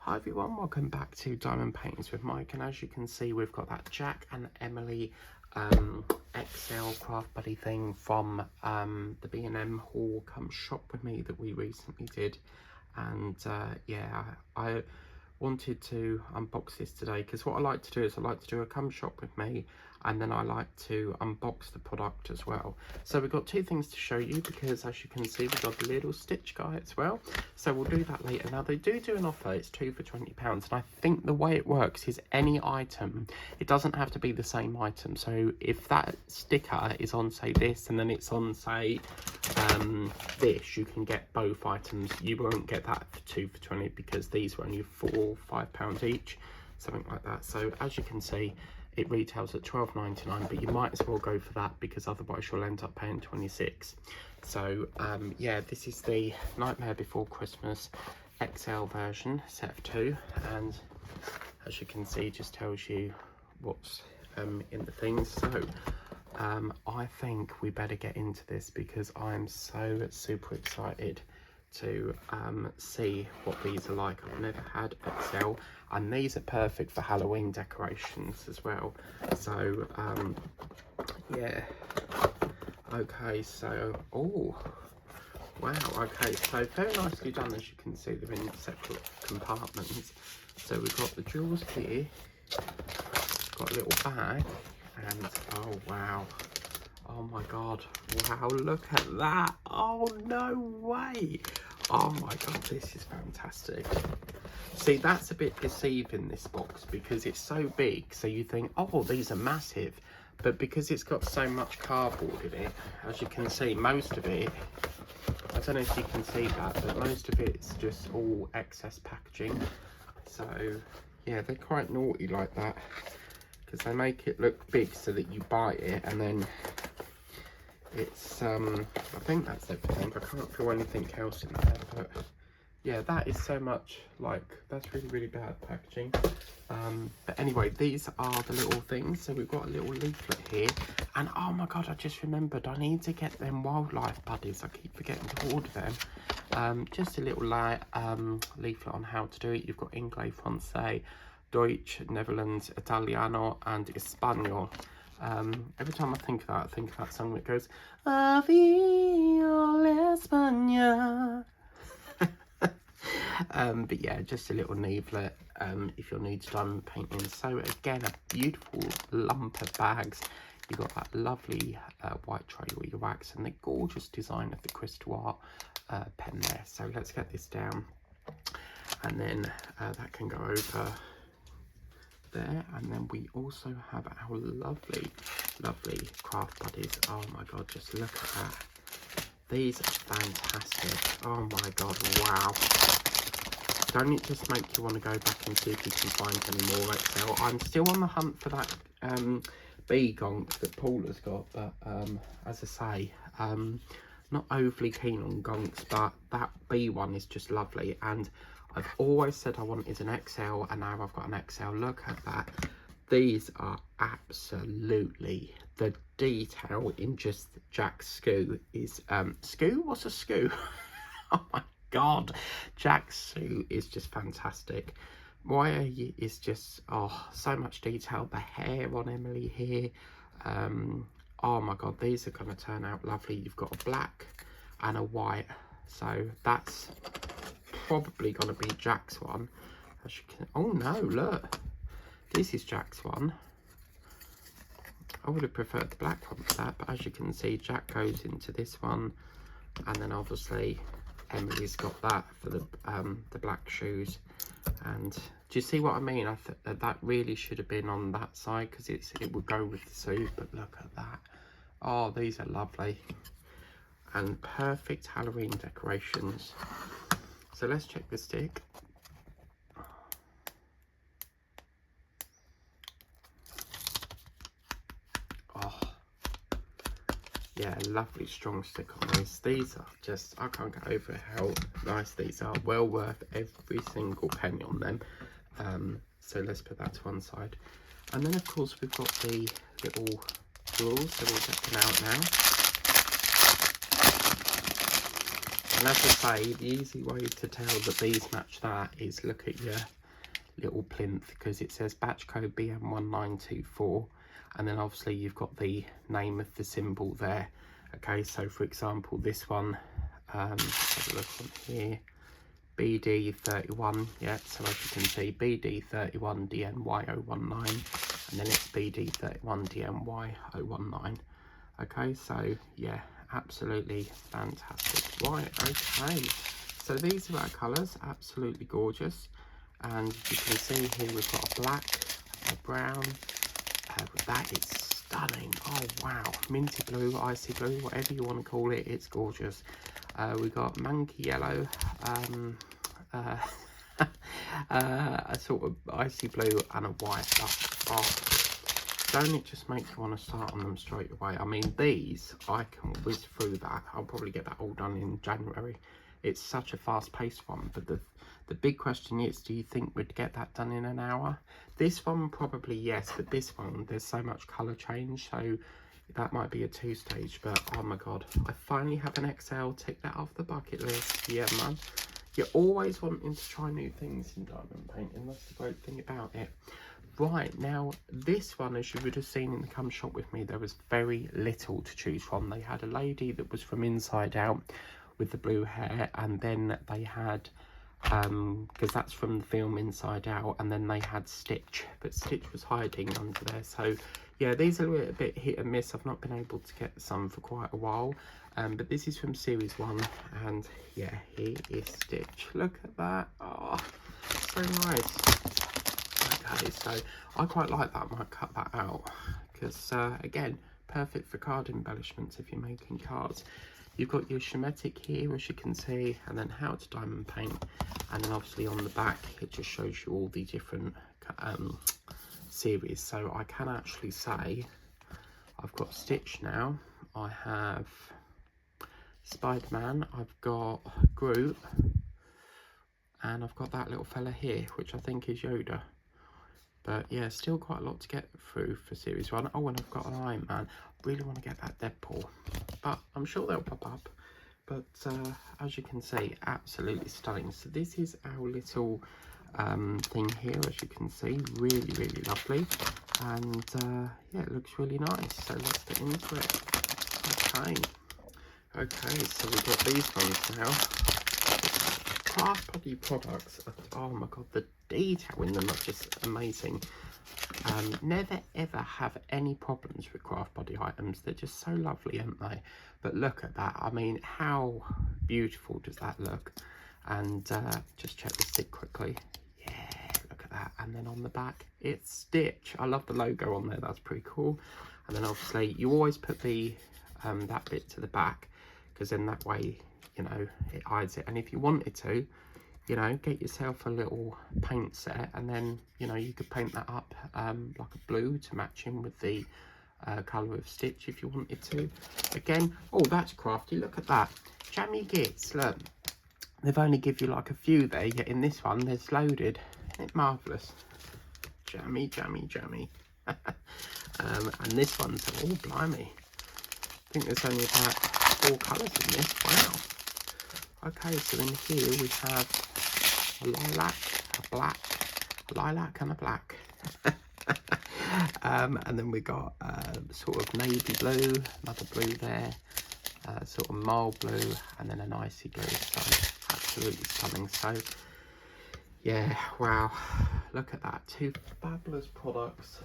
Hi everyone, welcome back to Diamond Paintings with Mike, and as you can see we've got that Jack and Emily XL Craft Buddy thing from the B&M haul Come Shop With Me that we recently did. And yeah, I wanted to unbox this today because what I like to do is I like to do a Come Shop With Me, and then I like to unbox the product as well. So we've got two things to show you because as you can see we've got the little stitch guy as well. So we'll do that later. Now they do an offer, it's 2 for £20, and I think the way it works is any item, it doesn't have to be the same item. So if that sticker is on say this and then it's on say this, you can get both items. You won't get that for 2 for 20 because these were only £4 or £5 each, something like that. So as you can see it retails at £12.99, but you might as well go for that because otherwise you'll end up paying 26. So yeah, this is the Nightmare Before Christmas XL version, set of 2, and as you can see it just tells you what's in the things. So I think we better get into this because I'm so super excited to see what these are like. I've never had XL, and these are perfect for Halloween decorations as well. So yeah, okay, so oh wow, okay, so very nicely done. As you can see they're in separate compartments. So we've got the jewels here, got a little bag, and oh wow, oh my god, wow, look at that, oh no way, oh my god, this is fantastic. See, that's a bit deceiving, this box, because it's so big, so you think, oh, these are massive, but because it's got so much cardboard in it, as you can see, most of it, I don't know if you can see that, but most of it's just all excess packaging. So yeah, they're quite naughty like that, because they make it look big so that you buy it and then it's I think that's everything. I can't feel anything else in there, but yeah, that is so much, like, that's really bad packaging. But anyway, these are the little things. So we've got a little leaflet here, and oh my god, I just remembered I need to get them wildlife buddies. I keep forgetting to order them. Just a little leaflet on how to do it. You've got Inglés, Francés, Deutsch, Netherlands, Italiano and Espanol. Every time I think of that, I think of that song that goes Aviol España. But yeah, just a little leaflet if you're new to diamond painting. So again, a beautiful lump of bags. You've got that lovely white tray with your wax and the gorgeous design of the crystal art pen there. So let's get this down, and then that can go over there. And then we also have our lovely craft buddies. Oh my god, just look at that. These are fantastic. Oh my god, wow. Don't it just make you want to go back and see if you can find any more XL? I'm still on the hunt for that bee gonk that Paul has got, but as I say, not overly keen on gonks, but that bee one is just lovely. And I've always said I wanted an XL, and now I've got an XL. Look at that. These are absolutely, the detail in just Jack's SKU is SKU? What's a SKU? Oh my god, Jack's SKU is just fantastic. Why is just, oh, so much detail. The hair on Emily here, oh my god, these are going to turn out lovely. You've got a black and a white, so that's probably going to be Jack's one. As you can, oh no, look, this is Jack's one. I would have preferred the black one for that, but as you can see, Jack goes into this one, and then obviously Emily's got that for the black shoes. And do you see what I mean? I think that really should have been on that side because it would go with the suit. But look at that. Oh, these are lovely and perfect Halloween decorations. So let's check the stick. Oh yeah, lovely strong stick on this. These are just, I can't get over how nice these are. Well worth every single penny on them. So let's put that to one side. And then of course we've got the little jewels, so we'll get them out now. And as I say, the easy way to tell that these match that is look at your little plinth, because it says batch code BM1924, and then obviously you've got the name of the symbol there. Okay, so for example, this one, let's have a look on here, BD31, yeah, so as you can see, BD31DNY019, and then it's BD31DNY019. Okay, so yeah, absolutely fantastic. Right, okay, so these are our colours, absolutely gorgeous. And you can see here we've got a black, a brown, that is stunning. Oh wow, minty blue, icy blue, whatever you want to call it, it's gorgeous. We've got monkey yellow, a sort of icy blue, and a white. Don't it just make you want to start on them straight away? I mean, these, I can whiz through that. I'll probably get that all done in January. It's such a fast-paced one, but the big question is, do you think we'd get that done in an hour? This one, probably yes, but this one, there's so much colour change, so that might be a 2-stage, but oh my god, I finally have an XL, tick that off the bucket list. Yeah, man. You're always wanting to try new things in diamond painting, that's the great thing about it. Right, now this one, as you would have seen in the Come Shop With Me, there was very little to choose from. They had a lady that was from Inside Out with the blue hair, and then they had because that's from the film Inside Out, and then they had Stitch, but Stitch was hiding under there. So yeah, these are a little bit hit and miss. I've not been able to get some for quite a while, but this is from series 1, and yeah, here is Stitch. Look at that. Oh, so nice. Okay, so I quite like that. I might cut that out because again, perfect for card embellishments if you're making cards. You've got your schematic here, as you can see, and then how to diamond paint, and then obviously on the back it just shows you all the different series. So I can actually say I've got Stitch now, I have Spider-Man, I've got Groot, and I've got that little fella here, which I think is Yoda. But yeah, still quite a lot to get through for series 1. Oh, and I've got an Iron Man. I really want to get that Deadpool, but I'm sure they'll pop up. But as you can see, absolutely stunning. So this is our little thing here, as you can see, really, really lovely. And yeah, it looks really nice. So let's get into it. Okay, so we've got these ones now. Craft Buddy products, oh my god, the detail in them are just amazing. Never ever have any problems with Craft Buddy items. They're just so lovely, aren't they? But look at that. I mean, how beautiful does that look? And just check the stick quickly. Yeah, look at that. And then on the back, it's Stitch. I love the logo on there. That's pretty cool. And then obviously you always put the that bit to the back, because then that way, you know, it hides it. And if you wanted to, you know, get yourself a little paint set, and then, you know, you could paint that up like a blue to match in with the colour of Stitch if you wanted to. Again, oh, that's crafty. Look at that. Jammy Gits, look. They've only give you like a few there, yet in this one there's loaded. Isn't it marvellous? Jammy, jammy, jammy. And this one's, oh, blimey. I think there's only about 4 colours in this. Wow. Okay, so in here we have a lilac, a black, a lilac and a black. And then we got sort of navy blue, another blue there, sort of mild blue, and then an icy blue. So absolutely stunning. So yeah, wow, look at that. 2 fabulous products.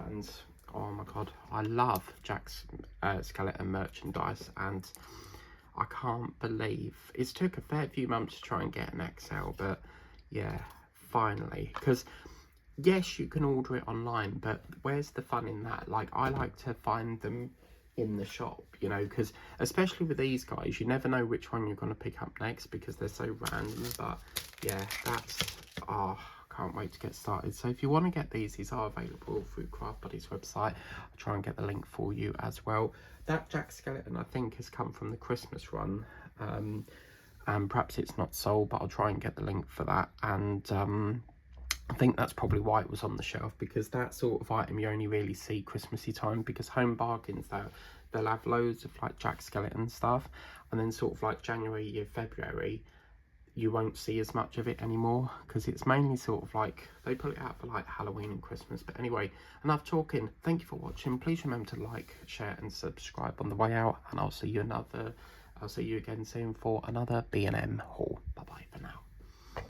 And oh my god, I love Jack's Skeleton merchandise, and I can't believe it's took a fair few months to try and get an XL, but yeah, finally. Because yes, you can order it online, but where's the fun in that? Like, I like to find them in the shop, you know, because especially with these guys, you never know which one you're going to pick up next because they're so random. But yeah, that's, oh, can't wait to get started. So if you want to get these are available through Craft Buddy's website. I'll try and get the link for you as well. That Jack Skeleton, I think, has come from the Christmas run, and perhaps it's not sold, but I'll try and get the link for that. And I think that's probably why it was on the shelf, because that sort of item you only really see Christmassy time, because Home Bargains, they'll have loads of like Jack Skellington stuff, and then sort of like January, February, you won't see as much of it anymore, because it's mainly sort of like they put it out for like Halloween and Christmas. But anyway, enough talking. Thank you for watching. Please remember to like, share and subscribe on the way out, and I'll see you again soon for another B&M haul.